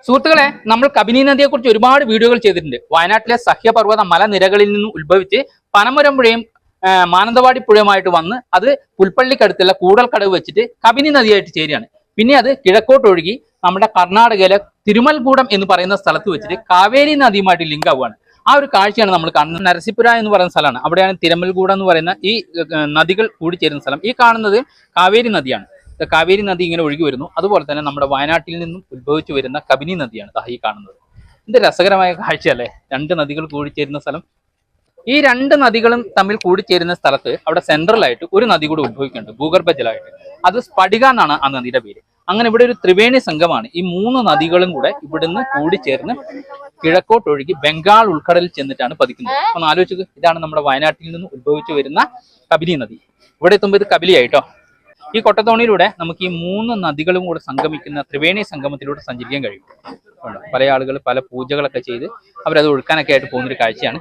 സുഹൃത്തുക്കളെ, നമ്മൾ കബിനി നദിയെ കുറിച്ച് ഒരുപാട് വീഡിയോകൾ ചെയ്തിട്ടുണ്ട്. വയനാട്ടിലെ സഹ്യപർവ്വത മലനിരകളിൽ നിന്നും ഉത്ഭവിച്ച് പനമരം പുഴയും മാനന്തവാടി പുഴയുമായിട്ട് വന്ന് അത് പുൽപ്പള്ളിക്കടുത്തുള്ള കൂടൽക്കടവ് വെച്ചിട്ട് കബിനി നദിയായിട്ട് ചേരുകയാണ്. പിന്നെ അത് കിഴക്കോട്ട് ഒഴുകി നമ്മുടെ കർണാടകയിലെ തിരുമൽഗൂഡം എന്ന് പറയുന്ന സ്ഥലത്ത് വെച്ചിട്ട് കാവേരി നദിയുമായിട്ട് ലിങ്ക് ആവുകയാണ്. ആ ഒരു കാഴ്ചയാണ് നമ്മൾ കാണുന്നത്. നരസിപുര എന്ന് പറയുന്ന സ്ഥലമാണ്. അവിടെയാണ് തിരുമൽഗൂഡം എന്ന് പറയുന്ന ഈ നദികൾ കൂടിച്ചേരുന്ന സ്ഥലം. ഈ കാണുന്നത് കാവേരി നദിയാണ്. കാവേരി നദി ഇങ്ങനെ ഒഴുകി വരുന്നു. അതുപോലെ തന്നെ നമ്മുടെ വയനാട്ടിൽ നിന്നും ഉത്ഭവിച്ചു വരുന്ന കബിനി നദിയാണ് ഈ കാണുന്നത്. എന്ത് രസകരമായ കാഴ്ചയല്ലേ, രണ്ട് നദികൾ കൂടിച്ചേരുന്ന സ്ഥലം. ഈ രണ്ട് നദികളും തമ്മിൽ കൂടിച്ചേരുന്ന സ്ഥലത്ത് അവിടെ സെൻട്രലായിട്ട് ഒരു നദി കൂടി ഉത്ഭവിക്കുന്നുണ്ട്, ഭൂഗർഭജലമായിട്ട്. അത് സ്ഫടിക എന്നാണ് ആ നദിയുടെ പേര്. അങ്ങനെ ഇവിടെ ഒരു ത്രിവേണി സംഘമാണ്. ഈ മൂന്ന് നദികളും കൂടെ ഇവിടുന്ന് കൂടിച്ചേർന്ന് കിഴക്കോട്ടൊഴുകി ബംഗാൾ ഉൾക്കടലിൽ ചെന്നിട്ടാണ് പതിക്കുന്നത്. ഒന്ന് ആലോചിക്കുക, ഇതാണ് നമ്മുടെ വയനാട്ടിൽ നിന്ന് ഉത്ഭവിച്ചു വരുന്ന കബിനി നദി. ഇവിടെ എത്തുമ്പോൾ ഇത് കബിലിയായിട്ടോ. ഈ കൊട്ടത്തോണിയിലൂടെ നമുക്ക് ഈ മൂന്ന് നദികളും കൂടെ സംഗമിക്കുന്ന ത്രിവേണി സംഗമത്തിലൂടെ സഞ്ചരിക്കാൻ കഴിയും. പല ആളുകൾ പല പൂജകളൊക്കെ ചെയ്ത് അവരത് ഒഴുക്കാനൊക്കെ ആയിട്ട് പോകുന്നൊരു കാഴ്ചയാണ്